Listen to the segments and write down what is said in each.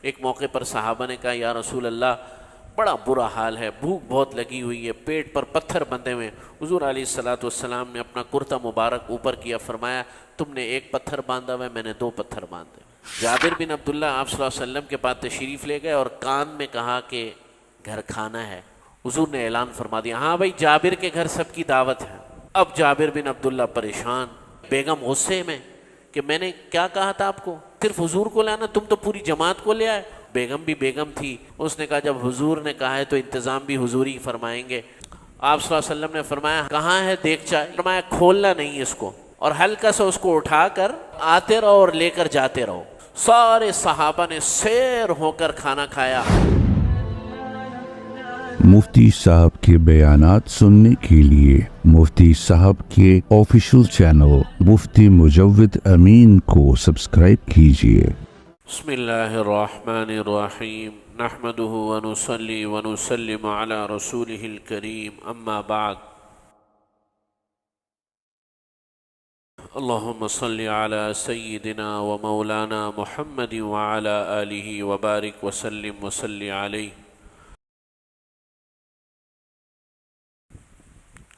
ایک موقع پر صحابہ نے کہا یا رسول اللہ بڑا برا حال ہے، بھوک بہت لگی ہوئی ہے، پیٹ پر پتھر بندھے ہوئے ہیں۔ حضور علیہ الصلوۃ والسلام نے اپنا کرتا مبارک اوپر کیا، فرمایا تم نے ایک پتھر باندھا ہوا ہے، میں نے دو پتھر باندھے۔ جابر بن عبداللہ آپ صلی اللہ علیہ وسلم کے پاس تشریف لے گئے اور کان میں کہا کہ گھر کھانا ہے۔ حضور نے اعلان فرما دیا ہاں بھائی جابر کے گھر سب کی دعوت ہے۔ اب جابر بن عبداللہ پریشان، بیگم غصے میں کہ میں نے کیا کہا تھا آپ کو، صرف حضور کو لانا، تم تو پوری جماعت کو لے آئے۔ بیگم بھی بیگم تھی، اس نے کہا جب حضور نے کہا ہے تو انتظام بھی حضور ہی فرمائیں گے۔ آپ صلی اللہ علیہ وسلم نے فرمایا کہاں ہے دیگچا، فرمایا کھولنا نہیں اس کو، اور ہلکا سا اس کو اٹھا کر آتے رہو اور لے کر جاتے رہو۔ سارے صحابہ نے سیر ہو کر کھانا کھایا۔ مفتی صاحب کے بیانات سننے کے لیے مفتی صاحب کے آفیشیل چینل مفتی مجود امین کو سبسکرائب کیجیے۔ بسم اللہ الرحمن الرحیم، نحمده ونصلی ونسلم علی رسولہ الکریم، اما بعد۔ اللہم صلی علی سیدنا و مولانا محمد وعلی آلہ وبارک وسلم وصلی علیہ۔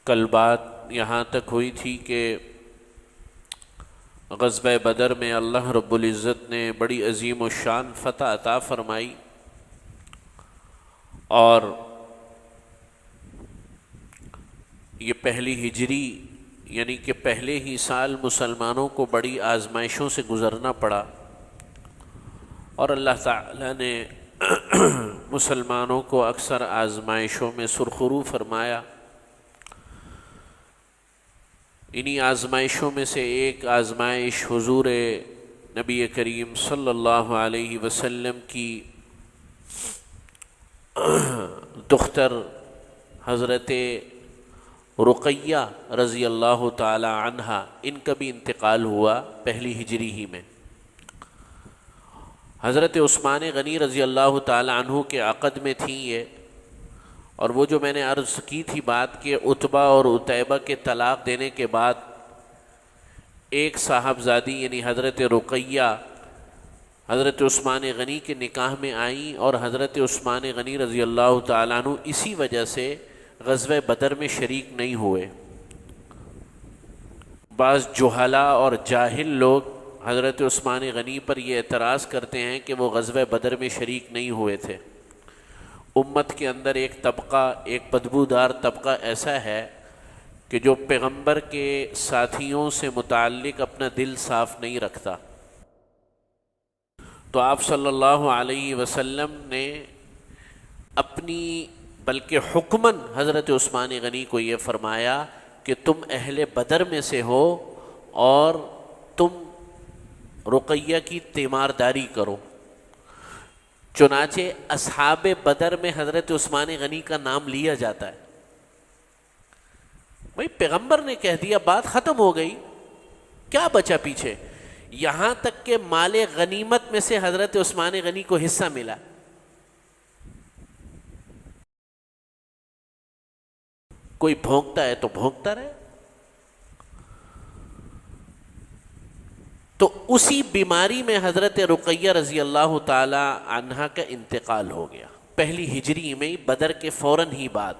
کل بات یہاں تک ہوئی تھی کہ غزوہ بدر میں اللہ رب العزت نے بڑی عظیم الشان فتح عطا فرمائی، اور یہ پہلی ہجری یعنی کہ پہلے ہی سال مسلمانوں کو بڑی آزمائشوں سے گزرنا پڑا، اور اللہ تعالیٰ نے مسلمانوں کو اکثر آزمائشوں میں سرخرو فرمایا۔ انہی آزمائشوں میں سے ایک آزمائش حضور نبی کریم صلی اللہ علیہ وسلم کی دختر حضرت رقیہ رضی اللہ تعالی عنہا، ان کا بھی انتقال ہوا پہلی ہجری ہی میں۔ حضرت عثمان غنی رضی اللہ تعالی عنہ کے عقد میں تھیں یہ، اور وہ جو میں نے عرض کی تھی بات کہ عتبہ اور عتیبہ کے طلاق دینے کے بعد ایک صاحبزادی یعنی حضرت رقیہ حضرت عثمان غنی کے نکاح میں آئیں، اور حضرت عثمان غنی رضی اللہ تعالیٰ عنہ اسی وجہ سے غزوہ بدر میں شریک نہیں ہوئے۔ بعض جہلا اور جاہل لوگ حضرت عثمان غنی پر یہ اعتراض کرتے ہیں کہ وہ غزوہ بدر میں شریک نہیں ہوئے تھے۔ امت کے اندر ایک طبقہ، ایک بدبودار طبقہ ایسا ہے کہ جو پیغمبر کے ساتھیوں سے متعلق اپنا دل صاف نہیں رکھتا۔ تو آپ صلی اللہ علیہ وسلم نے اپنی بلکہ حکماً حضرت عثمان غنی کو یہ فرمایا کہ تم اہل بدر میں سے ہو اور تم رقیہ کی تیمارداری کرو۔ چنانچہ اصحاب بدر میں حضرت عثمان غنی کا نام لیا جاتا ہے۔ بھائی پیغمبر نے کہہ دیا، بات ختم ہو گئی، کیا بچا پیچھے؟ یہاں تک کہ مال غنیمت میں سے حضرت عثمان غنی کو حصہ ملا۔ کوئی بھونکتا ہے تو بھونکتا رہے۔ تو اسی بیماری میں حضرت رقیہ رضی اللہ تعالی عنہا کا انتقال ہو گیا پہلی ہجری میں، بدر کے فوراً ہی بعد۔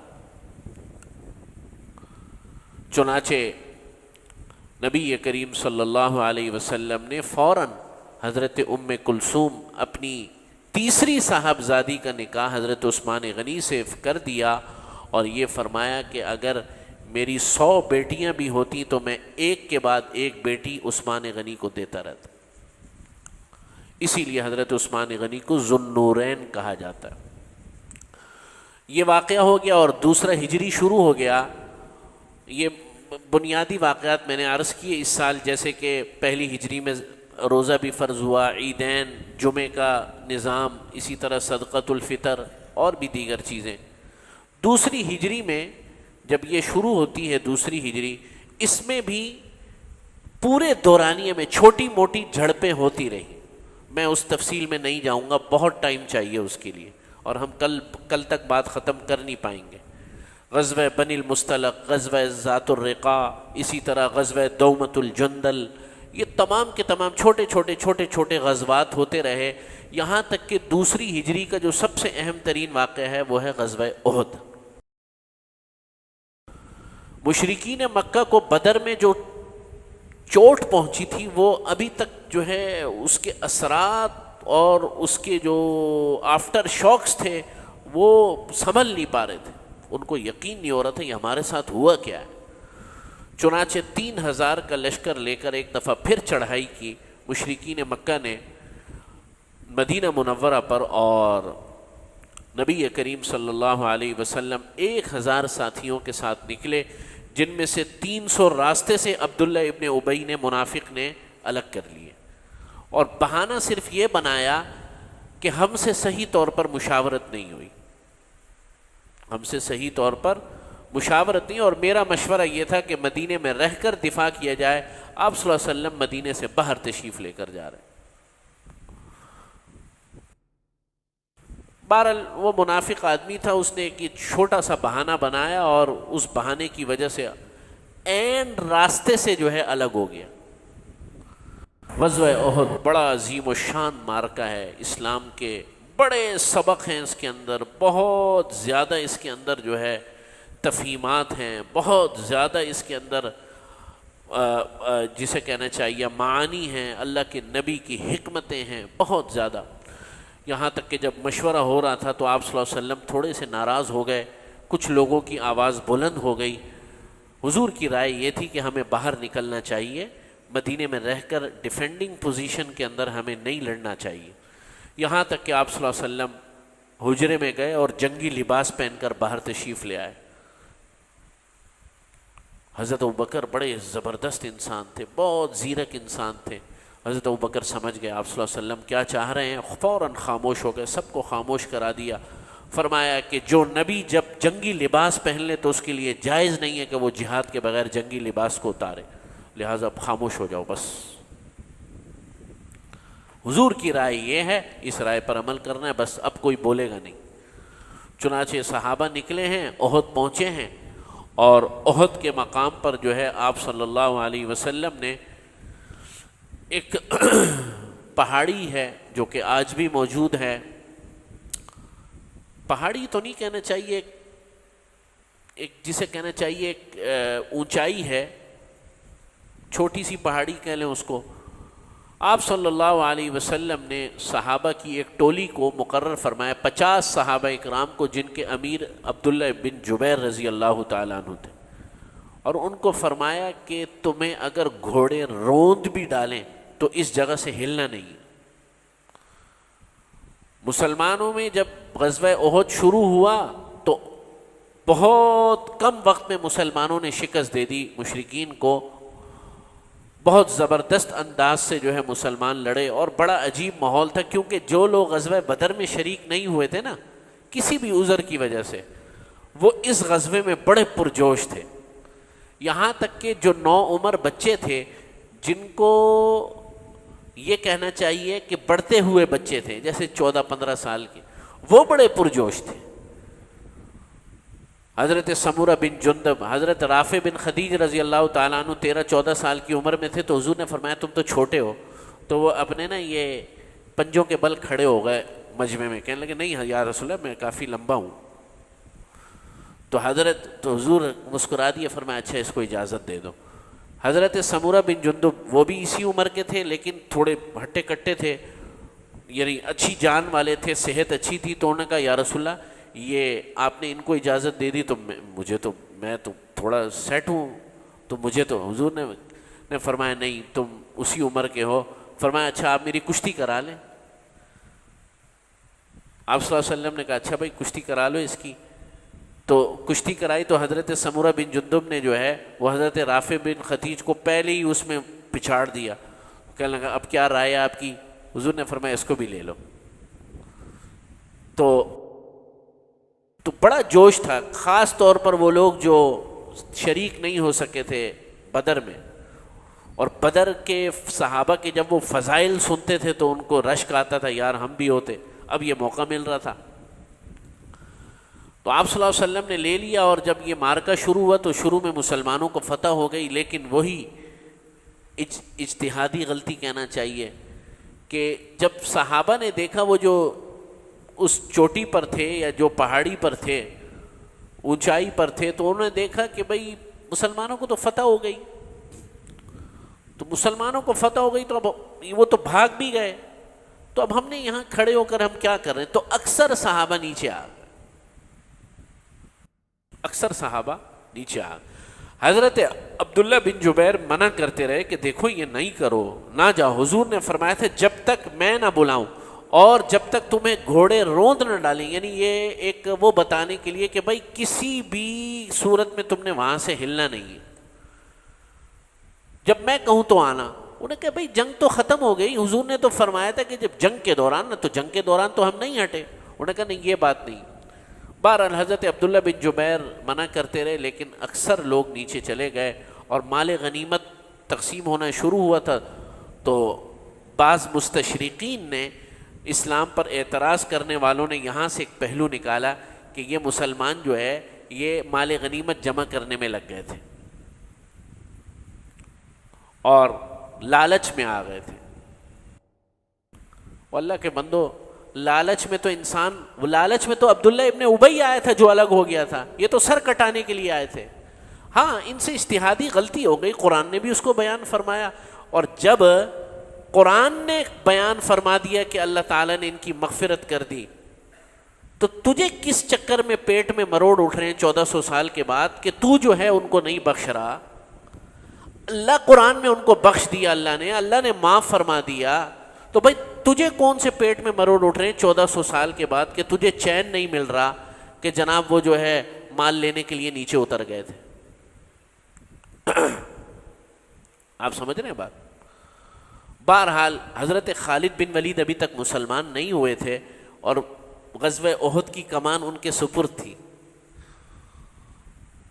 چنانچہ نبی کریم صلی اللہ علیہ وسلم نے فوراً حضرت ام کلثوم اپنی تیسری صاحبزادی کا نکاح حضرت عثمان غنی سے کر دیا، اور یہ فرمایا کہ اگر میری 100 بیٹیاں بھی ہوتی تو میں ایک کے بعد ایک بیٹی عثمان غنی کو دیتا رہتا۔ اسی لیے حضرت عثمان غنی کو ذو النورین کہا جاتا ہے۔ یہ واقعہ ہو گیا، اور دوسرا ہجری شروع ہو گیا۔ یہ بنیادی واقعات میں نے عرض کیے اس سال، جیسے کہ پہلی ہجری میں روزہ بھی فرض ہوا، عیدین، جمعے کا نظام، اسی طرح صدقۃ الفطر اور بھی دیگر چیزیں۔ دوسری ہجری میں جب یہ شروع ہوتی ہے دوسری ہجری، اس میں بھی پورے دورانیے میں چھوٹی موٹی جھڑپیں ہوتی رہی۔ میں اس تفصیل میں نہیں جاؤں گا، بہت ٹائم چاہیے اس کے لیے، اور ہم کل تک بات ختم کر نہیں پائیں گے۔ غزوہ بنی المصطلق، غزوہ ذات الرقاع، اسی طرح غزوہ دومۃ الجندل، یہ تمام کے تمام چھوٹے چھوٹے غزوات ہوتے رہے یہاں تک کہ دوسری ہجری کا جو سب سے اہم ترین واقعہ ہے وہ ہے غزوہ احد۔ مشرکین مکہ کو بدر میں جو چوٹ پہنچی تھی وہ ابھی تک جو ہے اس کے اثرات اور اس کے جو آفٹر شاکس تھے وہ سنبھل نہیں پا رہے تھے، ان کو یقین نہیں ہو رہا تھا یہ ہمارے ساتھ ہوا کیا ہے۔ چنانچہ 3000 کا لشکر لے کر ایک دفعہ پھر چڑھائی کی مشرکین مکہ نے مدینہ منورہ پر، اور نبی کریم صلی اللہ علیہ وسلم 1000 ساتھیوں کے ساتھ نکلے، جن میں سے 300 راستے سے عبداللہ ابن ابی نے منافق نے الگ کر لیے، اور بہانہ صرف یہ بنایا کہ ہم سے صحیح طور پر مشاورت نہیں ہوئی، ہم سے صحیح طور پر مشاورت نہیں، اور میرا مشورہ یہ تھا کہ مدینے میں رہ کر دفاع کیا جائے۔ آپ صلی اللہ علیہ وسلم مدینے سے باہر تشریف لے کر جا رہے ہیں۔ بہرحال وہ منافق آدمی تھا، اس نے ایک چھوٹا سا بہانہ بنایا اور اس بہانے کی وجہ سے اینڈ راستے سے جو ہے الگ ہو گیا۔ غزوہ احد بڑا عظیم و شان معرکہ ہے، اسلام کے بڑے سبق ہیں اس کے اندر، بہت زیادہ اس کے اندر جو ہے تفہیمات ہیں، بہت زیادہ اس کے اندر جسے کہنا چاہیے معانی ہیں، اللہ کے نبی کی حکمتیں ہیں بہت زیادہ۔ یہاں تک کہ جب مشورہ ہو رہا تھا تو آپ صلی اللہ علیہ وسلم تھوڑے سے ناراض ہو گئے، کچھ لوگوں کی آواز بلند ہو گئی۔ حضور کی رائے یہ تھی کہ ہمیں باہر نکلنا چاہیے، مدینے میں رہ کر ڈیفینڈنگ پوزیشن کے اندر ہمیں نہیں لڑنا چاہیے۔ یہاں تک کہ آپ صلی اللہ علیہ وسلم حجرے میں گئے اور جنگی لباس پہن کر باہر تشریف لے آئے۔ حضرت ابوبکر بڑے زبردست انسان تھے، بہت زیرک انسان تھے۔ حضرت ابوبکر سمجھ گئے آپ صلی اللہ علیہ وسلم کیا چاہ رہے ہیں، فوراً خاموش ہو گئے، سب کو خاموش کرا دیا۔ فرمایا کہ جو نبی جب جنگی لباس پہن لے تو اس کے لیے جائز نہیں ہے کہ وہ جہاد کے بغیر جنگی لباس کو اتارے، لہٰذا اب خاموش ہو جاؤ بس۔ حضور کی رائے یہ ہے، اس رائے پر عمل کرنا ہے، بس اب کوئی بولے گا نہیں۔ چنانچہ صحابہ نکلے ہیں، احد پہنچے ہیں، اور احد کے مقام پر جو ہے آپ صلی اللہ علیہ وسلم نے ایک پہاڑی ہے جو کہ آج بھی موجود ہے، پہاڑی تو نہیں کہنا چاہیے، ایک جسے کہنا چاہیے ایک اونچائی ہے، چھوٹی سی پہاڑی کہہ لیں اس کو۔ آپ صلی اللہ علیہ وسلم نے صحابہ کی ایک ٹولی کو مقرر فرمایا، 50 صحابہ اکرام کو، جن کے امیر عبداللہ بن جبیر رضی اللہ تعالیٰ عنہ تھے، اور ان کو فرمایا کہ تمہیں اگر گھوڑے روند بھی ڈالیں تو اس جگہ سے ہلنا نہیں۔ مسلمانوں میں جب غزوہ احد شروع ہوا تو بہت کم وقت میں مسلمانوں نے شکست دے دی مشرکین کو، بہت زبردست انداز سے جو ہے مسلمان لڑے، اور بڑا عجیب ماحول تھا، کیونکہ جو لوگ غزوہ بدر میں شریک نہیں ہوئے تھے نا کسی بھی عذر کی وجہ سے، وہ اس غزوے میں بڑے پرجوش تھے۔ یہاں تک کہ جو نوعمر بچے تھے، جن کو یہ کہنا چاہیے کہ بڑھتے ہوئے بچے تھے، جیسے 14-15 سال کے، وہ بڑے پرجوش تھے۔ حضرت سمورہ بن جندب، حضرت رافع بن خدیج رضی اللہ تعالیٰ عنہ 13-14 سال کی عمر میں تھے، تو حضور نے فرمایا تم تو چھوٹے ہو، تو وہ اپنے نا یہ پنجوں کے بل کھڑے ہو گئے مجمع میں، کہنے لگے نہیں یا رسول اللہ میں کافی لمبا ہوں۔ تو حضور مسکرا دیے، فرمایا اچھا اس کو اجازت دے دو۔ حضرت سمورہ بن جندب وہ بھی اسی عمر کے تھے، لیکن تھوڑے ہٹے کٹے تھے، یعنی اچھی جان والے تھے، صحت اچھی تھی، تو انہوں نے کہا یا رسول اللہ یہ آپ نے ان کو اجازت دے دی تو میں تو تھوڑا سیٹ ہوں، تو مجھے تو حضور نے فرمایا نہیں تم اسی عمر کے ہو۔ فرمایا اچھا آپ میری کشتی کرا لیں۔ آپ صلی اللہ علیہ وسلم نے کہا اچھا بھائی کشتی کرا لو اس کی، تو کشتی کرائی، تو حضرت سمورہ بن جندب نے جو ہے وہ حضرت رافع بن خدیج کو پہلے ہی اس میں پچھاڑ دیا، کہنے لگا اب کیا رائے آپ کی؟ حضور نے فرمایا اس کو بھی لے لو۔ تو بڑا جوش تھا، خاص طور پر وہ لوگ جو شریک نہیں ہو سکے تھے بدر میں، اور بدر کے صحابہ کے جب وہ فضائل سنتے تھے تو ان کو رشک آتا تھا، یار ہم بھی ہوتے، اب یہ موقع مل رہا تھا۔ تو آپ صلی اللہ علیہ وسلم نے لے لیا، اور جب یہ معرکہ شروع ہوا تو شروع میں مسلمانوں کو فتح ہو گئی، لیکن وہی اجتہادی غلطی کہنا چاہیے کہ جب صحابہ نے دیکھا وہ جو اس چوٹی پر تھے یا جو پہاڑی پر تھے، اونچائی پر تھے، تو انہوں نے دیکھا کہ بھئی مسلمانوں کو تو فتح ہو گئی، تو مسلمانوں کو فتح ہو گئی تو اب وہ تو بھاگ بھی گئے، تو اب ہم نے یہاں کھڑے ہو کر ہم کیا کر رہے ہیں؟ تو اکثر صحابہ نیچے آ گئے، اکثر صحابہ نیچے آ گئے۔ حضرت عبداللہ بن جبیر منع کرتے رہے کہ دیکھو یہ نہیں کرو، نہ جاؤ۔ حضور نے فرمایا تھا جب تک میں نہ بلاؤں اور جب تک تمہیں گھوڑے روند نہ ڈالیں، یعنی یہ ایک وہ بتانے کے لیے کہ بھائی کسی بھی صورت میں تم نے وہاں سے ہلنا نہیں ہے، جب میں کہوں تو آنا۔ انہوں نے کہا بھائی جنگ تو ختم ہو گئی، حضور نے تو فرمایا تھا کہ جب جنگ کے دوران نا، تو جنگ کے دوران تو ہم نہیں ہٹے۔ انہوں نے کہا نہیں یہ بات نہیں۔ بہرحال حضرت عبداللہ بن جبیر منع کرتے رہے، لیکن اکثر لوگ نیچے چلے گئے اور مال غنیمت تقسیم ہونا شروع ہوا تھا۔ تو بعض مستشرقین نے، اسلام پر اعتراض کرنے والوں نے یہاں سے ایک پہلو نکالا کہ یہ مسلمان جو ہے یہ مال غنیمت جمع کرنے میں لگ گئے تھے اور لالچ میں آ گئے تھے۔ اللہ کے بندو، لالچ میں تو انسان، وہ لالچ میں تو عبداللہ ابن ابی آیا تھا جو الگ ہو گیا تھا، یہ تو سر کٹانے کے لیے آئے تھے۔ ہاں ان سے اجتہادی غلطی ہو گئی، قرآن نے بھی اس کو بیان فرمایا، اور جب قرآن نے بیان فرما دیا کہ اللہ تعالیٰ نے ان کی مغفرت کر دی، تو تجھے کس چکر میں پیٹ میں مروڑ اٹھ رہے ہیں 1400 سال کے بعد کہ تو جو ہے ان کو نہیں بخش رہا؟ اللہ قرآن میں ان کو بخش دیا، اللہ نے معاف فرما دیا، تو بھائی تجھے کون سے پیٹ میں مروڑ اٹھ رہے ہیں 1400 سال کے بعد کہ تجھے چین نہیں مل رہا کہ جناب وہ جو ہے مال لینے کے لیے نیچے اتر گئے تھے؟ آپ سمجھ رہے ہیں بات؟ بہرحال حضرت خالد بن ولید ابھی تک مسلمان نہیں ہوئے تھے اور غزوہ احد کی کمان ان کے سپرد تھی،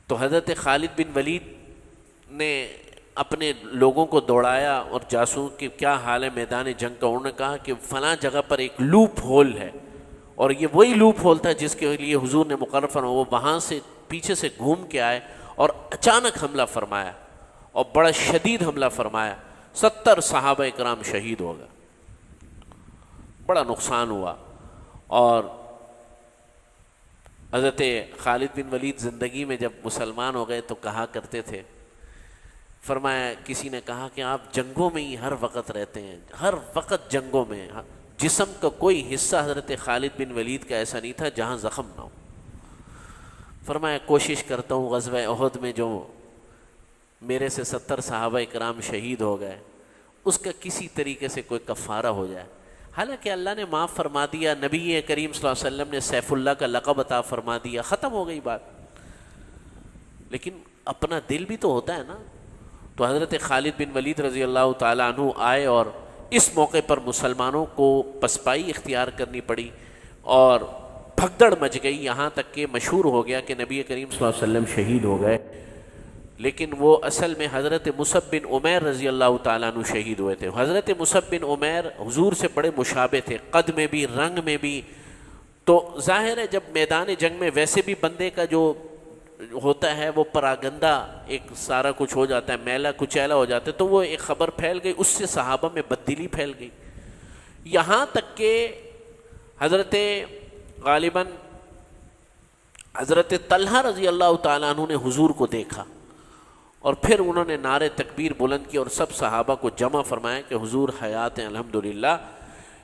تو حضرت خالد بن ولید نے اپنے لوگوں کو دوڑایا اور جاسوس کہ کیا حال ہے میدان جنگ کا۔ انہوں نے کہا کہ فلاں جگہ پر ایک لوپ ہول ہے، اور یہ وہی لوپ ہول تھا جس کے لیے حضور نے مقرر فرمایا۔ وہ وہاں سے پیچھے سے گھوم کے آئے اور اچانک حملہ فرمایا اور بڑا شدید حملہ فرمایا، 70 صحابہ کرام شہید ہو گئے، بڑا نقصان ہوا۔ اور حضرت خالد بن ولید زندگی میں جب مسلمان ہو گئے تو کہا کرتے تھے، فرمایا کسی نے کہا کہ آپ جنگوں میں ہی ہر وقت رہتے ہیں، ہر وقت جنگوں میں، جسم کا کوئی حصہ حضرت خالد بن ولید کا ایسا نہیں تھا جہاں زخم نہ ہو۔ فرمایا کوشش کرتا ہوں غزوہ احد میں جو میرے سے 70 صحابہ کرام شہید ہو گئے اس کا کسی طریقے سے کوئی کفارہ ہو جائے۔ حالانکہ اللہ نے معاف فرما دیا، نبی کریم صلی اللہ علیہ وسلم نے سیف اللہ کا لقب عطا فرما دیا، ختم ہو گئی بات۔ لیکن اپنا دل بھی تو ہوتا ہے نا۔ تو حضرت خالد بن ولید رضی اللہ تعالیٰ عنہ آئے اور اس موقع پر مسلمانوں کو پسپائی اختیار کرنی پڑی اور بھگدڑ مچ گئی، یہاں تک کہ مشہور ہو گیا کہ نبی کریم صلی اللہ علیہ وسلم شہید ہو گئے، لیکن وہ اصل میں حضرت مصعب بن عمیر رضی اللہ تعالیٰ عنہ شہید ہوئے تھے۔ حضرت مصعب بن عمیر حضور سے بڑے مشابہ تھے، قد میں بھی، رنگ میں بھی۔ تو ظاہر ہے جب میدان جنگ میں ویسے بھی بندے کا جو ہوتا ہے وہ پراگندہ ایک سارا کچھ ہو جاتا ہے، میلا کچیلا ہو جاتا ہے، تو وہ ایک خبر پھیل گئی، اس سے صحابہ میں بددلی پھیل گئی، یہاں تک کہ حضرت غالباً حضرت طلحہ رضی اللہ تعالیٰ عنہ نے حضور کو دیکھا اور پھر انہوں نے نعرے تکبیر بلند کی اور سب صحابہ کو جمع فرمایا کہ حضور حیات ہیں الحمدللہ۔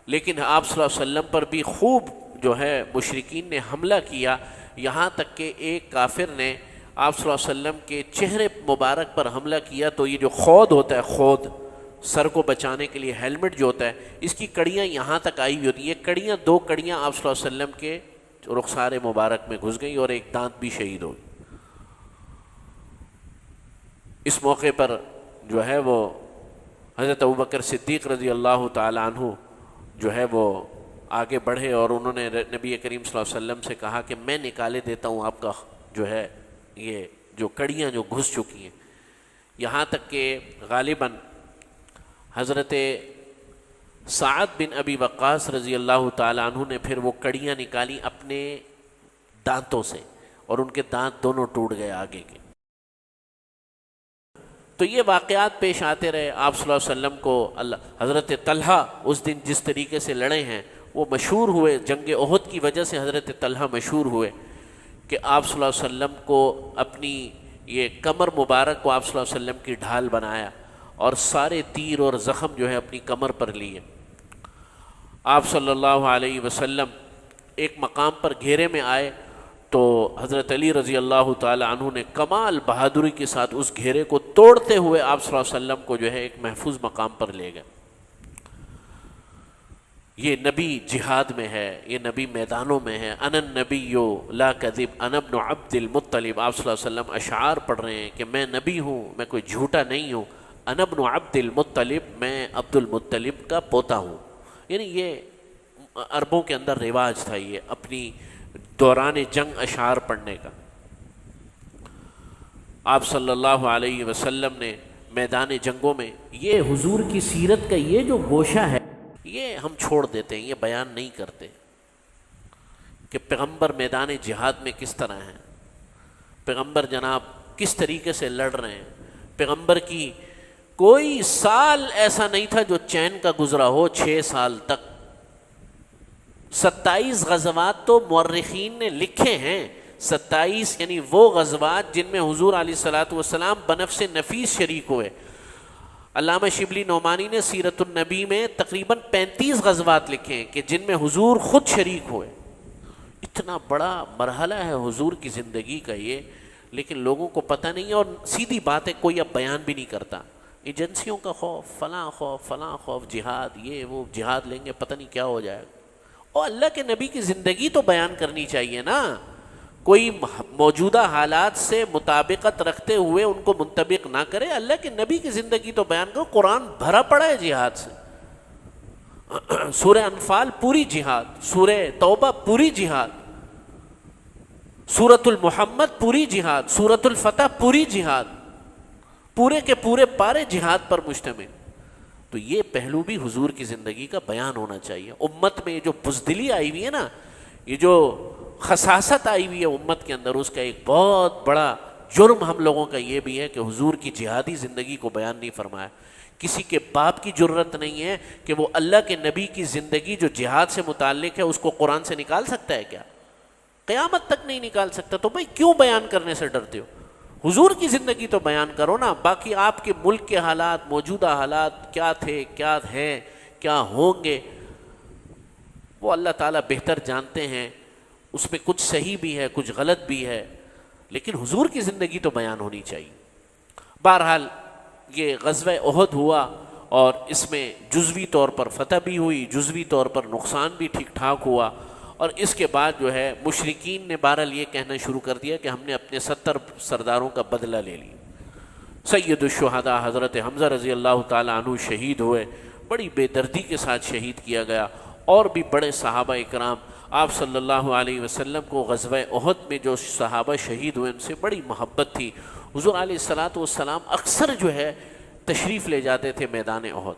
لیکن آپ صلی اللہ علیہ وسلم پر بھی خوب جو ہے مشرکین نے حملہ کیا، یہاں تک کہ ایک کافر نے آپ صلی اللہ علیہ وسلم کے چہرے مبارک پر حملہ کیا، تو یہ جو خود ہوتا ہے، خود سر کو بچانے کے لیے ہیلمٹ جو ہوتا ہے، اس کی کڑیاں یہاں تک آئی ہوئی ہوتی ہیں، یہ کڑیاں، 2 کڑیاں آپ صلی اللہ علیہ وسلم کے رخسار مبارک میں گھس گئیں اور ایک دانت بھی شہید ہو گئی۔ اس موقع پر جو ہے وہ حضرت ابوبکر صدیق رضی اللہ تعالیٰ عنہ جو ہے وہ آگے بڑھے اور انہوں نے نبی کریم صلی اللہ علیہ وسلم سے کہا کہ میں نکالے دیتا ہوں آپ کا جو ہے یہ جو کڑیاں جو گھس چکی ہیں، یہاں تک کہ غالباً حضرت سعد بن ابی وقاص رضی اللہ تعالیٰ عنہ نے پھر وہ کڑیاں نکالی اپنے دانتوں سے اور ان کے دانت دونوں ٹوٹ گئے آگے کے۔ تو یہ واقعات پیش آتے رہے. آپ صلی اللہ علیہ وسلم کو حضرت طلحہ اس دن جس طریقے سے لڑے ہیں وہ مشہور ہوئے. جنگ احد کی وجہ سے حضرت طلحہ مشہور ہوئے کہ آپ صلی اللہ علیہ وسلم کو اپنی یہ کمر مبارک کو آپ صلی اللہ علیہ وسلم کی ڈھال بنایا اور سارے تیر اور زخم جو ہے اپنی کمر پر لیے. آپ صلی اللہ علیہ وسلم ایک مقام پر گھیرے میں آئے تو حضرت علی رضی اللہ تعالی عنہ نے کمال بہادری کے ساتھ اس گھیرے کو توڑتے ہوئے آپ صلی اللہ علیہ وسلم کو جو ہے ایک محفوظ مقام پر لے گئے. یہ نبی جہاد میں ہے, یہ نبی میدانوں میں ہے. انا النبی لا کذب انا ابن عبد المطلب. آپ صلی اللہ علیہ وسلم اشعار پڑھ رہے ہیں کہ میں نبی ہوں, میں کوئی جھوٹا نہیں ہوں. انا ابن عبد المطلب, میں عبد المطلب کا پوتا ہوں. یعنی یہ عربوں کے اندر رواج تھا یہ اپنی دوران جنگ اشعار پڑھنے کا. آپ صلی اللہ علیہ وسلم نے میدان جنگوں میں یہ حضور کی سیرت کا یہ جو گوشہ ہے یہ ہم چھوڑ دیتے ہیں, یہ بیان نہیں کرتے کہ پیغمبر میدان جہاد میں کس طرح ہیں, پیغمبر جناب کس طریقے سے لڑ رہے ہیں. پیغمبر کی کوئی سال ایسا نہیں تھا جو چین کا گزرا ہو 6 سال تک. 27 غزوات تو مورخین نے لکھے ہیں, 27 یعنی وہ غزوات جن میں حضور علیہ الصلوۃ والسلام بنفس نفیس شریک ہوئے. علامہ شبلی نعمانی نے سیرت النبی میں تقریباً 35 غزوات لکھے ہیں کہ جن میں حضور خود شریک ہوئے. اتنا بڑا مرحلہ ہے حضور کی زندگی کا یہ, لیکن لوگوں کو پتہ نہیں ہے. اور سیدھی بات ہے کوئی اب بیان بھی نہیں کرتا. ایجنسیوں کا خوف, فلاں خوف, جہاد یہ وہ, جہاد لیں گے پتہ نہیں کیا ہو جائے گا. اور اللہ کے نبی کی زندگی تو بیان کرنی چاہیے نا, کوئی موجودہ حالات سے مطابقت رکھتے ہوئے ان کو منطبق نہ کرے. اللہ کے نبی کی زندگی تو بیان کرو. قرآن بھرا پڑا ہے جہاد سے. سورہ انفال پوری جہاد, سورہ توبہ پوری جہاد, سورۃ المحمد پوری جہاد, سورۃ الفتح پوری جہاد, پورے کے پورے پارے جہاد پر مشتمل. تو یہ پہلو بھی حضور کی زندگی کا بیان ہونا چاہیے. امت میں یہ جو بزدلی آئی ہوئی ہے نا, یہ جو خساست آئی ہوئی ہے امت کے اندر, اس کا ایک بہت بڑا جرم ہم لوگوں کا یہ بھی ہے کہ حضور کی جہادی زندگی کو بیان نہیں فرمایا. کسی کے باپ کی جرت نہیں ہے کہ وہ اللہ کے نبی کی زندگی جو جہاد سے متعلق ہے اس کو قرآن سے نکال سکتا ہے کیا؟ قیامت تک نہیں نکال سکتا. تو بھائی کیوں بیان کرنے سے ڈرتے ہو؟ حضور کی زندگی تو بیان کرو نا. باقی آپ کے ملک کے حالات, موجودہ حالات کیا تھے, کیا ہیں, کیا ہوں گے, وہ اللہ تعالیٰ بہتر جانتے ہیں. اس میں کچھ صحیح بھی ہے, کچھ غلط بھی ہے, لیکن حضور کی زندگی تو بیان ہونی چاہیے. بہرحال یہ غزوہ احد ہوا اور اس میں جزوی طور پر فتح بھی ہوئی, جزوی طور پر نقصان بھی ٹھیک ٹھاک ہوا. اور اس کے بعد جو ہے مشرکین نے بہرحال یہ کہنا شروع کر دیا کہ ہم نے اپنے 70 سرداروں کا بدلہ لے لیا. سید الشہداء حضرت حمزہ رضی اللہ تعالی عنہ شہید ہوئے, بڑی بے دردی کے ساتھ شہید کیا گیا. اور بھی بڑے صحابہ اکرام, آپ صلی اللہ علیہ وسلم کو غزوہ احد میں جو صحابہ شہید ہوئے ان سے بڑی محبت تھی. حضور علیہ الصلوۃ والسلام اکثر جو ہے تشریف لے جاتے تھے میدان احد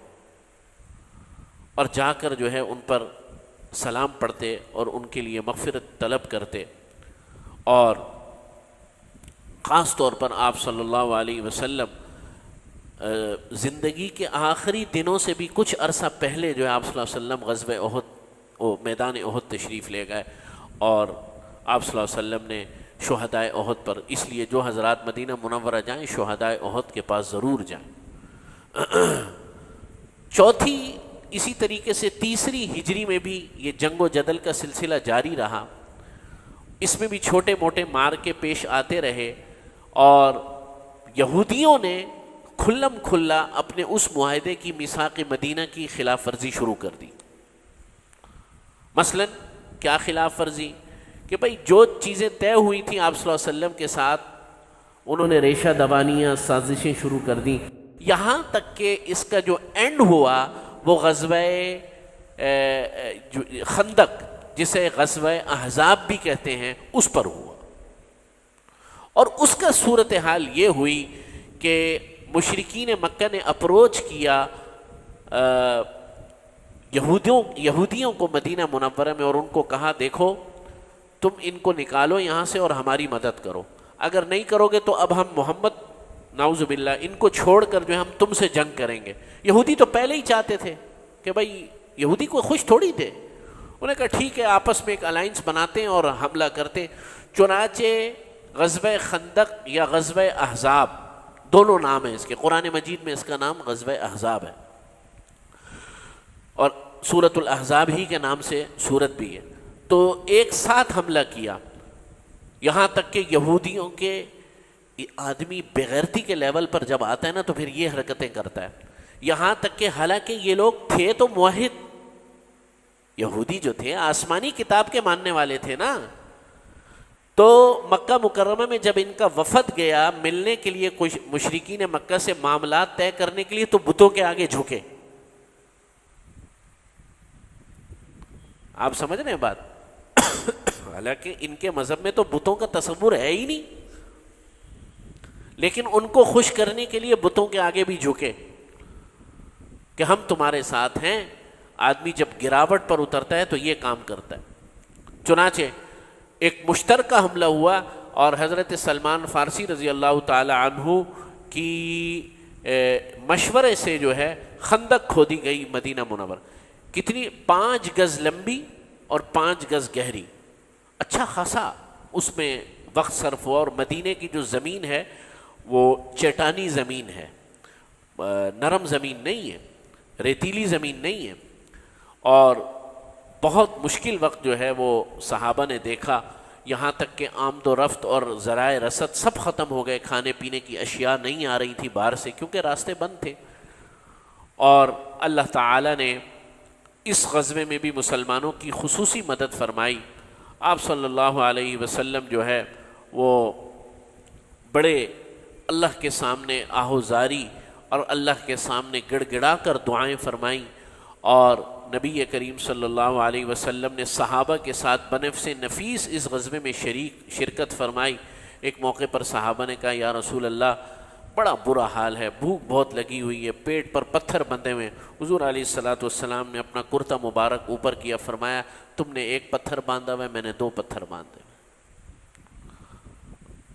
اور جا کر جو ہے ان پر سلام پڑھتے اور ان کے لیے مغفرت طلب کرتے. اور خاص طور پر آپ صلی اللہ علیہ وسلم زندگی کے آخری دنوں سے بھی کچھ عرصہ پہلے جو ہے آپ صلی اللہ علیہ وسلم غزوہ احد میدان احد تشریف لے گئے. اور آپ صلی اللہ علیہ وسلم نے شہدائے احد پر, اس لیے جو حضرات مدینہ منورہ جائیں شہدائے احد کے پاس ضرور جائیں. چوتھی اسی طریقے سے تیسری ہجری میں بھی یہ جنگ و جدل کا سلسلہ جاری رہا. اس میں بھی چھوٹے موٹے مارکے پیش آتے رہے اور یہودیوں نے کھلم کھلا اپنے اس معاہدے کی میثاق مدینہ کی خلاف ورزی شروع کر دی. مثلا کیا خلاف ورزی؟ کہ بھئی جو چیزیں طے ہوئی تھیں آپ صلی اللہ علیہ وسلم کے ساتھ, انہوں نے ریشہ دوانیاں, سازشیں شروع کر دیں. یہاں تک کہ اس کا جو اینڈ ہوا وہ غزوہ خندق, جسے غزوہ احزاب بھی کہتے ہیں, اس پر ہوا. اور اس کا صورتحال یہ ہوئی کہ مشرکین مکہ نے اپروچ کیا یہودیوں کو مدینہ منورہ میں اور ان کو کہا دیکھو تم ان کو نکالو یہاں سے اور ہماری مدد کرو, اگر نہیں کرو گے تو اب ہم محمد نعوذ باللہ ان کو چھوڑ کر جو ہے ہم تم سے جنگ کریں گے. یہودی تو پہلے ہی چاہتے تھے کہ بھائی یہودی کو خوش تھوڑی تھے. انہوں نے کہا ٹھیک ہے آپس میں ایک الائنس بناتے ہیں اور حملہ کرتے. چنانچہ غزوہ خندق یا غزوہ احزاب دونوں نام ہیں اس کے، قرآن مجید میں اس کا نام غزوہ احزاب ہے اور سورۃ الاحزاب ہی کے نام سے سورت بھی ہے. تو ایک ساتھ حملہ کیا، یہاں تک کہ یہودیوں کے آدمی بغیرتی کے لیول پر جب آتا ہے نا تو پھر یہ حرکتیں کرتا ہے. یہاں تک کہ حالانکہ یہ لوگ تھے تو موحد، یہودی جو تھے آسمانی کتاب کے ماننے والے تھے نا. تو مکہ مکرمہ میں جب ان کا وفد گیا ملنے کے لیے کچھ مشرکین مکہ سے معاملات طے کرنے کے لیے تو بتوں کے آگے جھکے. آپ سمجھ رہے ہیں بات؟ حالانکہ ان کے مذہب میں تو بتوں کا تصور ہے ہی نہیں، لیکن ان کو خوش کرنے کے لیے بتوں کے آگے بھی جھکے کہ ہم تمہارے ساتھ ہیں. آدمی جب گراوٹ پر اترتا ہے تو یہ کام کرتا ہے. چنانچہ ایک مشترکہ حملہ ہوا اور حضرت سلمان فارسی رضی اللہ تعالی عنہ کی مشورے سے جو ہے خندق کھودی گئی مدینہ منور. کتنی 5 گز لمبی اور 5 گز گہری، اچھا خاصا اس میں وقت صرف ہوا. اور مدینے کی جو زمین ہے وہ چٹانی زمین ہے، نرم زمین نہیں ہے، ریتیلی زمین نہیں ہے. اور بہت مشکل وقت جو ہے وہ صحابہ نے دیکھا، یہاں تک کہ آمد و رفت اور ذرائع رسد سب ختم ہو گئے. کھانے پینے کی اشیاء نہیں آ رہی تھی باہر سے کیونکہ راستے بند تھے. اور اللہ تعالی نے اس غزوے میں بھی مسلمانوں کی خصوصی مدد فرمائی. آپ صلی اللہ علیہ وسلم جو ہے وہ بڑے اللہ کے سامنے آہوزاری اور اللہ کے سامنے گڑ گڑا کر دعائیں فرمائیں. اور نبی کریم صلی اللہ علیہ وسلم نے صحابہ کے ساتھ بنفس نفیس اس غزوے میں شرکت فرمائی. ایک موقع پر صحابہ نے کہا یا رسول اللہ بڑا برا حال ہے، بھوک بہت لگی ہوئی ہے، پیٹ پر پتھر بندھے ہوئے. حضور علیہ الصلوۃ والسلام نے اپنا کرتا مبارک اوپر کیا، فرمایا تم نے 1 پتھر باندھا ہوا ہے، میں نے 2 پتھر باندھے.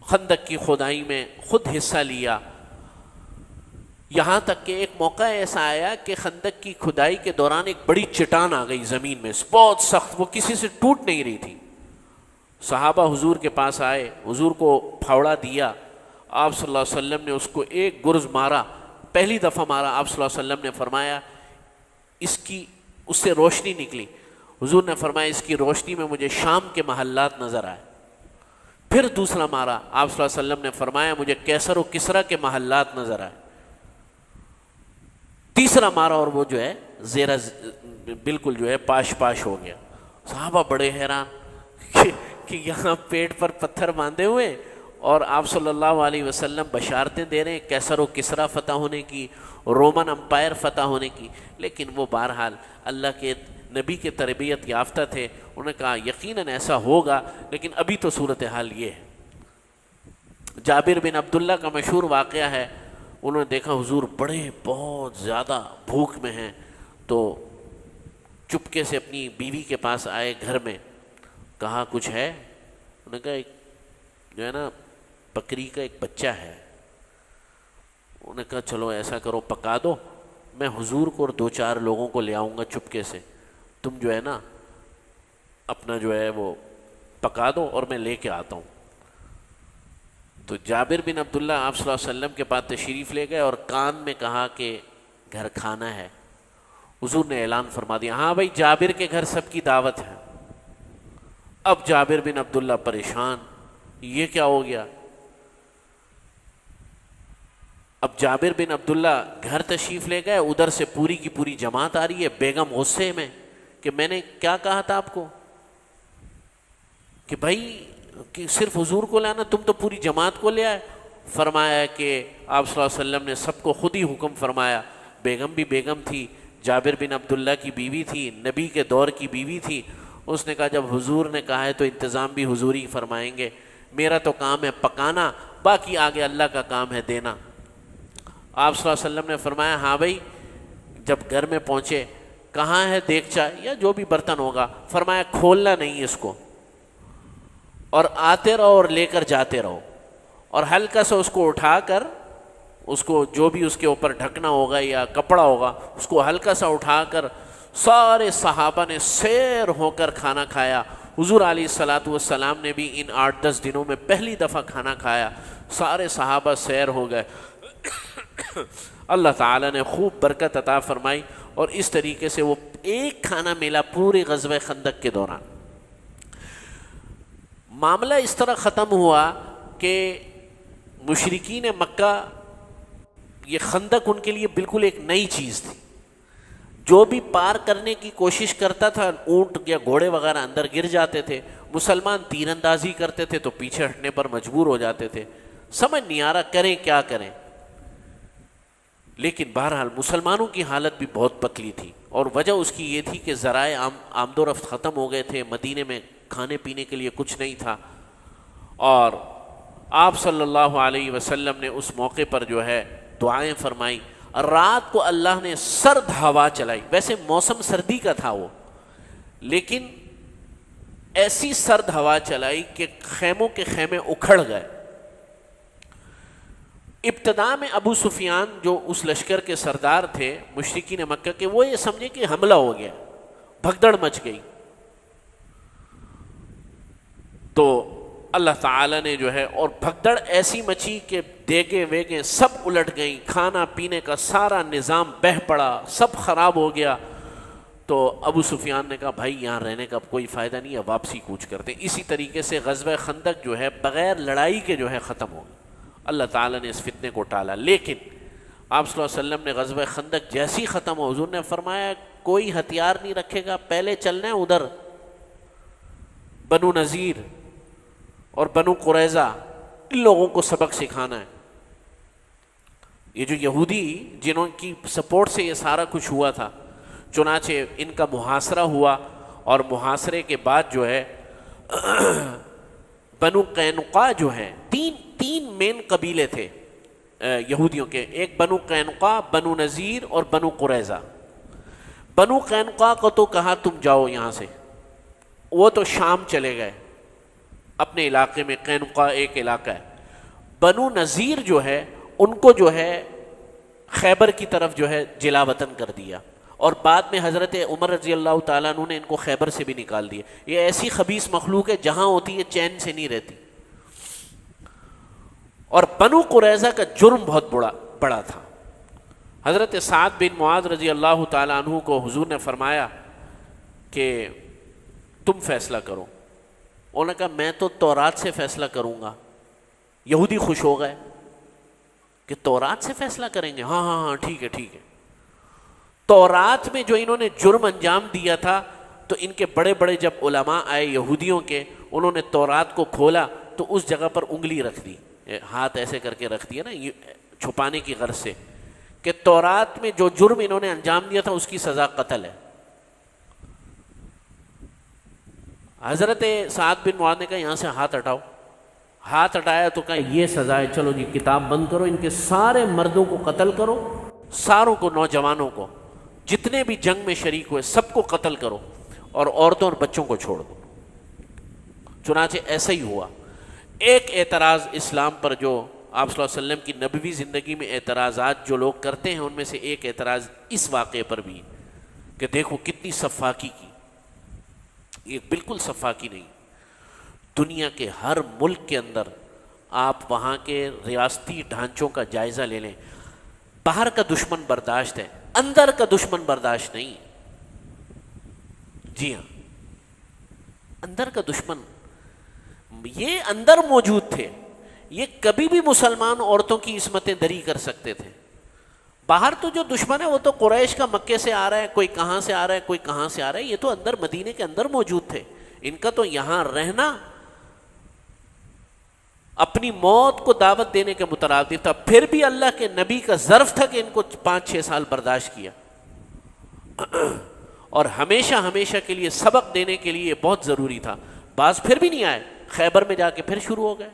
خندق کی کھدائی میں خود حصہ لیا. یہاں تک کہ ایک موقع ایسا آیا کہ خندق کی کھدائی کے دوران ایک بڑی چٹان آ گئی زمین میں، بہت سخت، وہ کسی سے ٹوٹ نہیں رہی تھی. صحابہ حضور کے پاس آئے، حضور کو پھاوڑا دیا. آپ صلی اللہ علیہ وسلم نے اس کو ایک گرز مارا، پہلی دفعہ مارا. آپ صلی اللہ علیہ وسلم نے فرمایا اس سے روشنی نکلی. حضور نے فرمایا اس کی روشنی میں مجھے شام کے محلات نظر آئے. پھر دوسرا مارا. آپ صلی اللہ علیہ وسلم نے فرمایا مجھے کیسر و کسرا کے محلات نظر آئے. تیسرا مارا اور وہ جو ہے زیرہ بالکل جو ہے پاش پاش ہو گیا. صحابہ بڑے حیران کہ یہاں پیٹ پر پتھر باندھے ہوئے اور آپ صلی اللہ علیہ وسلم بشارتیں دے رہے ہیں کیسر و کسرا فتح ہونے کی، رومن امپائر فتح ہونے کی. لیکن وہ بہرحال اللہ کے نبی کے تربیت یافتہ تھے. انہوں نے کہا یقیناً ایسا ہوگا، لیکن ابھی تو صورتحال یہ ہے. جابر بن عبداللہ کا مشہور واقعہ ہے، انہوں نے دیکھا حضور بڑے بہت زیادہ بھوک میں ہیں تو چپکے سے اپنی بیوی کے پاس آئے گھر میں. کہا کچھ ہے؟ انہوں نے کہا ایک جو ہے نا بکری کا ایک بچہ ہے. انہوں نے کہا چلو ایسا کرو پکا دو، میں حضور کو اور 2-4 لوگوں کو لے آؤں گا چپکے سے، تم جو ہے نا اپنا جو ہے وہ پکا دو اور میں لے کے آتا ہوں. تو جابر بن عبداللہ آپ صلی اللہ علیہ وسلم کے پاس تشریف لے گئے اور کان میں کہا کہ گھر کھانا ہے. حضور نے اعلان فرما دیا ہاں بھائی جابر کے گھر سب کی دعوت ہے. اب جابر بن عبداللہ پریشان، یہ کیا ہو گیا؟ اب جابر بن عبداللہ گھر تشریف لے گئے، ادھر سے پوری کی پوری جماعت آ رہی ہے. بیگم غصے میں کہ میں نے کیا کہا تھا آپ کو کہ بھائی کہ صرف حضور کو لانا، تم تو پوری جماعت کو لے آئے. فرمایا کہ آپ صلی اللہ علیہ وسلم نے سب کو خود ہی حکم فرمایا. بیگم بھی بیگم تھی، جابر بن عبداللہ کی بیوی تھی، نبی کے دور کی بیوی تھی. اس نے کہا جب حضور نے کہا ہے تو انتظام بھی حضور ہی فرمائیں گے، میرا تو کام ہے پکانا، باقی آگے اللہ کا کام ہے دینا. آپ صلی اللہ علیہ وسلم نے فرمایا ہاں بھائی. جب گھر میں پہنچے کہاں ہے دیگچا یا جو بھی برتن ہوگا؟ فرمایا کھولنا نہیں اس کو، اور آتے رہو اور لے کر جاتے رہو، اور ہلکا سا اس کو اٹھا کر اس کو جو بھی اس کے اوپر ڈھکنا ہوگا یا کپڑا ہوگا اس کو ہلکا سا اٹھا کر سارے صحابہ نے سیر ہو کر کھانا کھایا. حضور علیہ الصلاۃ والسلام نے بھی ان 8-10 دنوں میں پہلی دفعہ کھانا کھایا. سارے صحابہ سیر ہو گئے. اللہ تعالیٰ نے خوب برکت عطا فرمائی اور اس طریقے سے وہ ایک کھانا ملا پورے غزوہ خندق کے دوران. معاملہ اس طرح ختم ہوا کہ مشرکین مکہ، یہ خندق ان کے لیے بالکل ایک نئی چیز تھی. جو بھی پار کرنے کی کوشش کرتا تھا اونٹ یا گھوڑے وغیرہ اندر گر جاتے تھے. مسلمان تیر اندازی کرتے تھے تو پیچھے ہٹنے پر مجبور ہو جاتے تھے. سمجھ نہیں آ رہا کریں کیا کریں. لیکن بہرحال مسلمانوں کی حالت بھی بہت پتلی تھی اور وجہ اس کی یہ تھی کہ ذرائع آمد و رفت ختم ہو گئے تھے. مدینے میں کھانے پینے کے لیے کچھ نہیں تھا. اور آپ صلی اللہ علیہ وسلم نے اس موقع پر جو ہے دعائیں فرمائی. رات کو اللہ نے سرد ہوا چلائی. ویسے موسم سردی کا تھا وہ، لیکن ایسی سرد ہوا چلائی کہ خیموں کے خیمے اکھڑ گئے. ابتدا میں ابو سفیان جو اس لشکر کے سردار تھے مشرکین مکہ کے، وہ یہ سمجھے کہ حملہ ہو گیا، بھگدڑ مچ گئی. تو اللہ تعالیٰ نے جو ہے، اور بھگدڑ ایسی مچی کہ دیگے ویگے سب الٹ گئیں، کھانا پینے کا سارا نظام بہہ پڑا، سب خراب ہو گیا. تو ابو سفیان نے کہا بھائی یہاں رہنے کا کوئی فائدہ نہیں ہے، واپسی کوچ کرتے ہیں. اسی طریقے سے غزوہ خندق جو ہے بغیر لڑائی کے جو ہے ختم ہو گیا. اللہ تعالیٰ نے اس فتنے کو ٹالا. لیکن آپ صلی اللہ علیہ وسلم نے غزوہ خندق جیسی ختم ہو، حضور نے فرمایا کوئی ہتھیار نہیں رکھے گا، پہلے چلنا ہے ادھر بنو نذیر اور بنو قریظہ، ان لوگوں کو سبق سکھانا ہے. یہ جو یہودی جنہوں کی سپورٹ سے یہ سارا کچھ ہوا تھا، چنانچہ ان کا محاصرہ ہوا. اور محاصرے کے بعد جو ہے بنو قینقاع جو ہے، تین مین قبیلے تھے یہودیوں کے. ایک بنو قینقاع، بنو نذیر اور بنو قریظہ. بنو قینقاع کو تو کہا تم جاؤ یہاں سے، وہ تو شام چلے گئے اپنے علاقے میں. قینقاع ایک علاقہ ہے. بنو نذیر جو ہے ان کو جو ہے خیبر کی طرف جو ہے جلا وطن کر دیا، اور بعد میں حضرت عمر رضی اللہ تعالیٰ عنہ نے ان کو خیبر سے بھی نکال دیا. یہ ایسی خبیث مخلوق ہے جہاں ہوتی ہے چین سے نہیں رہتی. اور بنو قریظہ کا جرم بہت بڑا تھا. حضرت سعد بن معاذ رضی اللہ تعالیٰ عنہ کو حضور نے فرمایا کہ تم فیصلہ کرو. انہوں نے کہا میں تو تورات سے فیصلہ کروں گا. یہودی خوش ہو گئے کہ تورات سے فیصلہ کریں گے. ہاں ہاں ہاں ٹھیک ہے ٹھیک ہے. تورات میں جو انہوں نے جرم انجام دیا تھا، تو ان کے بڑے بڑے جب علماء آئے یہودیوں کے، انہوں نے تورات کو کھولا تو اس جگہ پر انگلی رکھ دی، ہاتھ ایسے کر کے رکھ دیا نا چھپانے کی غرض سے، کہ تورات میں جو جرم انہوں نے انجام دیا تھا اس کی سزا قتل ہے. حضرت سعد بن معاذ نے کہا یہاں سے ہاتھ ہٹاؤ. ہاتھ ہٹایا تو کہا یہ سزا ہے، چلو جی کتاب بند کرو، ان کے سارے مردوں کو قتل کرو، ساروں کو، نوجوانوں کو، جتنے بھی جنگ میں شریک ہوئے سب کو قتل کرو، اور عورتوں اور بچوں کو چھوڑ دو. چنانچہ ایسا ہی ہوا. ایک اعتراض اسلام پر جو آپ صلی اللہ علیہ وسلم کی نبوی زندگی میں اعتراضات جو لوگ کرتے ہیں، ان میں سے ایک اعتراض اس واقعے پر بھی کہ دیکھو کتنی سفاکی کی. یہ بالکل سفاکی نہیں. دنیا کے ہر ملک کے اندر آپ وہاں کے ریاستی ڈھانچوں کا جائزہ لے لیں، باہر کا دشمن برداشت ہے، اندر کا دشمن برداشت نہیں. جی ہاں، اندر کا دشمن، یہ اندر موجود تھے، یہ کبھی بھی مسلمان عورتوں کی عصمتیں دری کر سکتے تھے. باہر تو جو دشمن ہے وہ تو قریش کا مکے سے آ رہا ہے، کوئی کہاں سے آ رہا ہے، کوئی کہاں سے آ رہا ہے. یہ تو اندر مدینے کے اندر موجود تھے. ان کا تو یہاں رہنا اپنی موت کو دعوت دینے کے مترادف تھا. پھر بھی اللہ کے نبی کا ظرف تھا کہ ان کو 5-6 سال برداشت کیا، اور ہمیشہ ہمیشہ کے لیے سبق دینے کے لیے بہت ضروری تھا. بعض پھر بھی نہیں آئے، خیبر میں جا کے پھر شروع ہو گئے،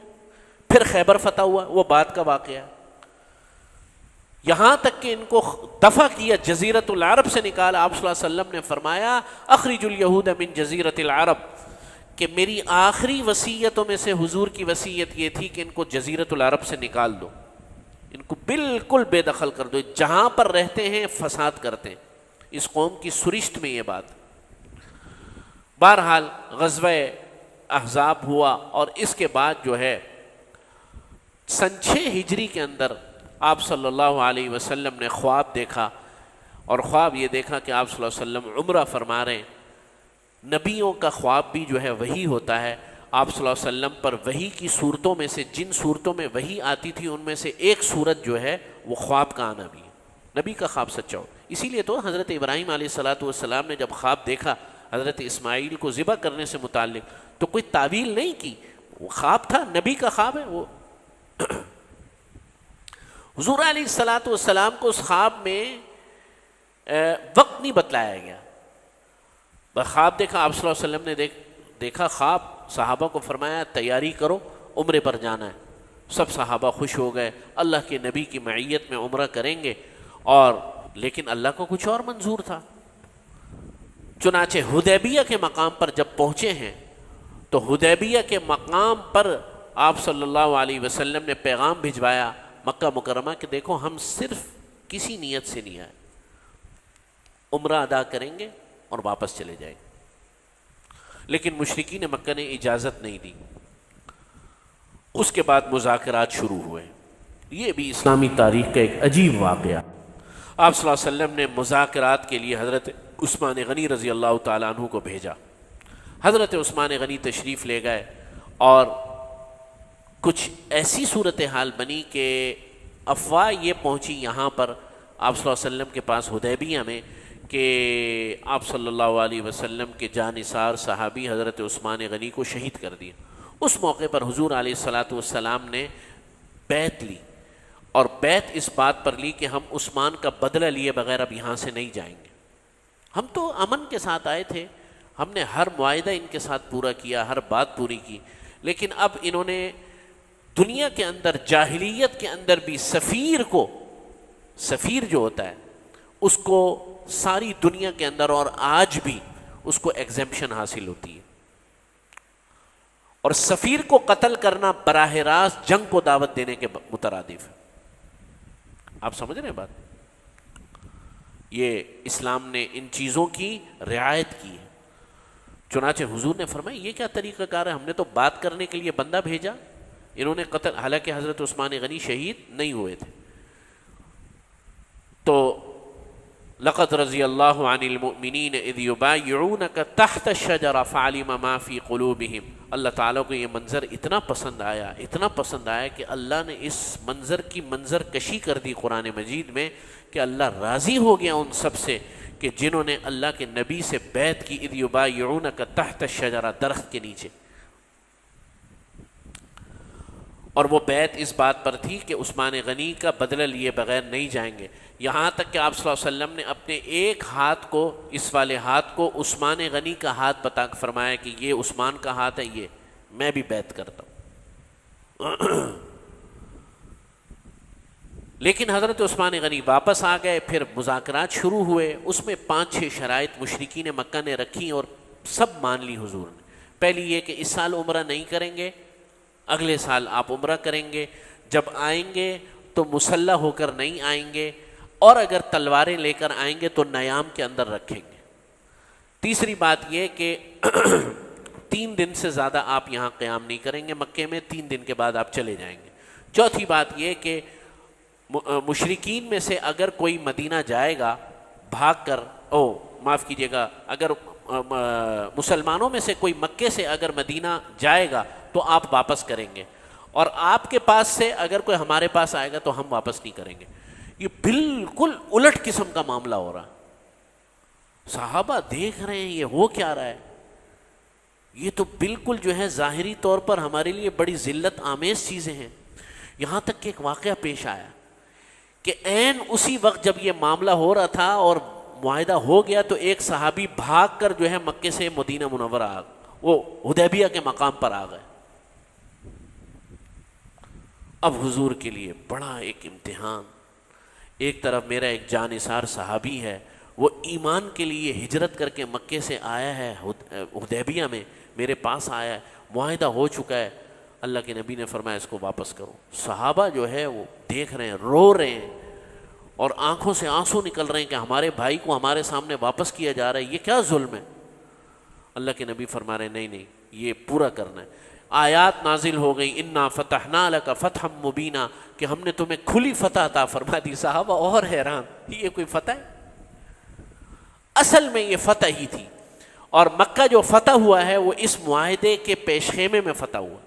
پھر خیبر فتح ہوا، وہ بعد کا واقعہ ہے. یہاں تک کہ ان کو دفع کیا، جزیرت العرب سے نکالا. آپ صلی اللہ علیہ وسلم نے فرمایا اخرج الیہود من جزیرت العرب، کہ میری آخری وصیتوں میں سے حضور کی وصیت یہ تھی کہ ان کو جزیرت العرب سے نکال دو. ان کو بالکل بے دخل کر دو، جہاں پر رہتے ہیں فساد کرتے ہیں۔ اس قوم کی سرشت میں یہ بات۔ بہرحال غزوہ احزاب ہوا، اور اس کے بعد جو ہے سن 6 ہجری کے اندر آپ صلی اللہ علیہ وسلم نے خواب دیکھا، اور خواب یہ دیکھا کہ آپ صلی اللہ علیہ وسلم عمرہ فرما رہے ہیں۔ نبیوں کا خواب بھی جو ہے وہی ہوتا ہے۔ آپ صلی اللہ علیہ وسلم پر وحی کی صورتوں میں سے، جن صورتوں میں وحی آتی تھی ان میں سے ایک صورت جو ہے وہ خواب کا آنا بھی ہے، نبی کا خواب سچا ہو۔ اسی لیے تو حضرت ابراہیم علیہ السلام نے جب خواب دیکھا حضرت اسماعیل کو ذبح کرنے سے متعلق، تو کوئی تعویل نہیں کی، وہ خواب تھا، نبی کا خواب ہے وہ۔ حضور علیہ السلام کو اس خواب میں وقت نہیں بتلایا گیا، خواب دیکھا آپ صلی اللہ علیہ وسلم نے دیکھا خواب، صحابہ کو فرمایا تیاری کرو عمرے پر جانا ہے۔ سب صحابہ خوش ہو گئے، اللہ کے نبی کی معیت میں عمرہ کریں گے، اور لیکن اللہ کو کچھ اور منظور تھا۔ چنانچہ حدیبیہ کے مقام پر جب پہنچے ہیں تو حدیبیہ کے مقام پر آپ صلی اللہ علیہ وسلم نے پیغام بھجوایا مکہ مکرمہ کہ دیکھو ہم صرف کسی نیت سے نہیں آئے، عمرہ ادا کریں گے اور واپس چلے جائیں گے۔ لیکن مشرکین مکہ نے اجازت نہیں دی۔ اس کے بعد مذاکرات شروع ہوئے۔ یہ بھی اسلامی تاریخ کا ایک عجیب واقعہ۔ آپ صلی اللہ علیہ وسلم نے مذاکرات کے لیے حضرت عثمان غنی رضی اللہ تعالیٰ عنہ کو بھیجا۔ حضرت عثمان غنی تشریف لے گئے، اور کچھ ایسی صورتحال بنی کہ افواہ یہ پہنچی یہاں پر آپ صلی اللہ علیہ وسلم کے پاس حدیبیہ میں کہ آپ صلی اللہ علیہ وسلم کے جانثار صحابی حضرت عثمان غنی کو شہید کر دیا۔ اس موقع پر حضور علیہ السلام نے بیعت لی، اور بیعت اس بات پر لی کہ ہم عثمان کا بدلہ لیے بغیر اب یہاں سے نہیں جائیں گے۔ ہم تو امن کے ساتھ آئے تھے، ہم نے ہر معاہدہ ان کے ساتھ پورا کیا، ہر بات پوری کی، لیکن اب انہوں نے دنیا کے اندر، جاہلیت کے اندر بھی سفیر جو ہوتا ہے اس کو ساری دنیا کے اندر اور آج بھی اس کو ایگزیمپشن حاصل ہوتی ہے، اور سفیر کو قتل کرنا براہ راست جنگ کو دعوت دینے کے مترادف ہے۔ آپ سمجھ رہے ہیں بات؟ یہ اسلام نے ان چیزوں کی رعایت کی ہے۔ چنانچہ حضور نے فرمایا یہ کیا طریقہ کار ہے، ہم نے تو بات کرنے کے لیے بندہ بھیجا، انہوں نے قتل، حالانکہ حضرت عثمان غنی شہید نہیں ہوئے تھے۔ تو لقد رضی اللہ عن المؤمنین اذ یبایعونک تحت الشجرہ فعلم ما فی قلوبہم۔ اللہ تعالیٰ کو یہ منظر اتنا پسند آیا کہ اللہ نے اس منظر کی منظر کشی کر دی قرآن مجید میں، کہ اللہ راضی ہو گیا ان سب سے کہ جنہوں نے اللہ کے نبی سے بیعت کی، اذ یبایعونک تحت الشجرہ، درخت کے نیچے۔ اور وہ بیعت اس بات پر تھی کہ عثمان غنی کا بدلہ لیے بغیر نہیں جائیں گے، یہاں تک کہ آپ صلی اللہ علیہ وسلم نے اپنے ایک ہاتھ کو، اس والے ہاتھ کو عثمان غنی کا ہاتھ بتا کر فرمایا کہ یہ عثمان کا ہاتھ ہے، یہ میں بھی بیعت کرتا ہوں۔ لیکن حضرت عثمان غنی واپس آ گئے، پھر مذاکرات شروع ہوئے، اس میں 5-6 شرائط مشرکین مکہ نے رکھی اور سب مان لی حضور نے۔ پہلی یہ کہ اس سال عمرہ نہیں کریں گے، اگلے سال آپ عمرہ کریں گے، جب آئیں گے تو مسلح ہو کر نہیں آئیں گے، اور اگر تلواریں لے کر آئیں گے تو نیام کے اندر رکھیں گے۔ تیسری بات یہ کہ 3 دن سے زیادہ آپ یہاں قیام نہیں کریں گے مکے میں، 3 دن کے بعد آپ چلے جائیں گے۔ چوتھی بات یہ کہ مشرکین میں سے اگر کوئی مدینہ جائے گا بھاگ کر، معاف کیجیے گا، اگر مسلمانوں میں سے کوئی مکے سے اگر مدینہ جائے گا تو آپ واپس کریں گے، اور آپ کے پاس سے اگر کوئی ہمارے پاس آئے گا تو ہم واپس نہیں کریں گے۔ یہ بالکل الٹ قسم کا معاملہ ہو رہا ہے۔ صحابہ دیکھ رہے ہیں یہ ہو کیا رہا ہے، یہ تو بالکل جو ہے ظاہری طور پر ہمارے لیے بڑی ذلت آمیز چیزیں ہیں۔ یہاں تک کہ ایک واقعہ پیش آیا کہ عین اسی وقت جب یہ معاملہ ہو رہا تھا اور معاہدہ ہو گیا تو ایک صحابی بھاگ کر جو ہے مکے سے مدینہ منورہ وہ حدیبیہ کے مقام پر آ گئے۔ اب حضور کے لیے بڑا ایک امتحان، ایک طرف میرا ایک جانثار صحابی ہے، وہ ایمان کے لیے ہجرت کر کے مکے سے آیا ہے حدیبیہ میں، میرے پاس آیا ہے، معاہدہ ہو چکا ہے، اللہ کے نبی نے فرمایا اس کو واپس کرو. صحابہ جو ہے وہ دیکھ رہے ہیں, رو رہے ہیں اور آنکھوں سے آنسو نکل رہے ہیں کہ ہمارے بھائی کو ہمارے سامنے واپس کیا جا رہا ہے, یہ کیا ظلم ہے. اللہ کے نبی فرما رہے ہیں نہیں نہیں, یہ پورا کرنا ہے. آیات نازل ہو گئی, انا فتحنا لک فتحا مبینا, کہ ہم نے تمہیں کھلی فتح عطا فرما دی. صحابہ اور حیران, یہ کوئی فتح ہے؟ اصل میں یہ فتح ہی تھی. اور مکہ جو فتح ہوا ہے وہ اس معاہدے کے پیش خیمے میں فتح ہوا.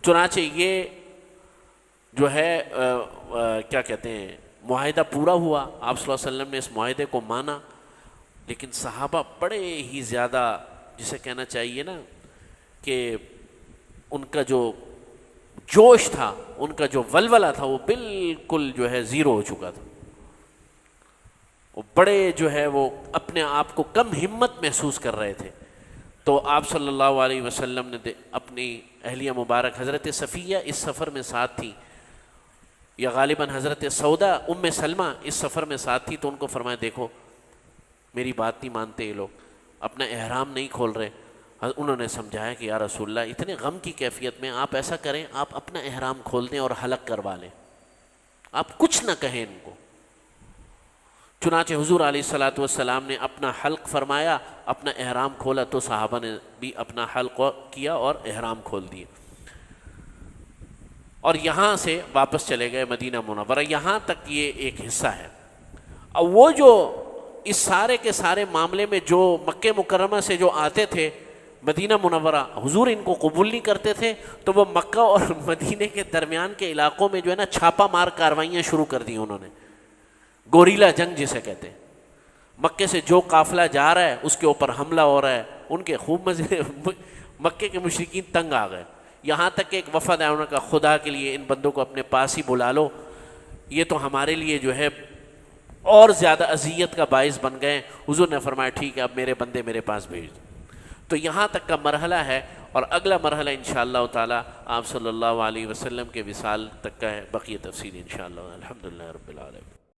چنانچہ یہ جو ہے کیا کہتے ہیں, معاہدہ پورا ہوا. آپ صلی اللہ علیہ وسلم نے اس معاہدے کو مانا, لیکن صحابہ بڑے ہی زیادہ, جسے کہنا چاہیے نا کہ ان کا جو جوش تھا, ان کا جو ولولہ تھا, وہ بالکل جو ہے زیرو ہو چکا تھا. وہ بڑے جو ہے وہ اپنے آپ کو کم ہمت محسوس کر رہے تھے. تو آپ صلی اللہ علیہ وسلم نے اپنی اہلیہ مبارک حضرت صفیہ اس سفر میں ساتھ تھی, یا غالباً حضرت سودا ام سلمہ اس سفر میں ساتھ تھی, تو ان کو فرمایا دیکھو میری بات نہیں مانتے یہ لوگ, اپنا احرام نہیں کھول رہے. انہوں نے سمجھایا کہ یا رسول اللہ اتنے غم کی کیفیت میں آپ ایسا کریں, آپ اپنا احرام کھول دیں اور حلق کروا لیں, آپ کچھ نہ کہیں ان کو. چنانچہ حضور علیہ الصلاۃ والسلام نے اپنا حلق فرمایا, اپنا احرام کھولا, تو صحابہ نے بھی اپنا حلق کیا اور احرام کھول دیا, اور یہاں سے واپس چلے گئے مدینہ منورہ. یہاں تک یہ ایک حصہ ہے. اب وہ جو اس سارے کے سارے معاملے میں جو مکہ مکرمہ سے جو آتے تھے مدینہ منورہ, حضور ان کو قبول نہیں کرتے تھے, تو وہ مکہ اور مدینہ کے درمیان کے علاقوں میں جو ہے نا چھاپا مار کاروائیاں شروع کر دی انہوں نے, گوریلا جنگ جسے کہتے ہیں. مکے سے جو قافلہ جا رہا ہے اس کے اوپر حملہ ہو رہا ہے. ان کے خوب مزے, مکے کے مشرکین تنگ آ گئے, یہاں تک کہ ایک وفد آیا, انہوں نے کہا خدا کے لیے ان بندوں کو اپنے پاس ہی بلا لو, یہ تو ہمارے لیے جو ہے اور زیادہ اذیت کا باعث بن گئے. حضور نے فرمایا ٹھیک ہے, اب میرے بندے میرے پاس بھیج دو. تو یہاں تک کا مرحلہ ہے, اور اگلا مرحلہ انشاءاللہ تعالی آپ صلی اللہ علیہ وسلم کے وصال تک کا ہے. بقیہ تفصیل انشاءاللہ. الحمدللہ رب العالمین.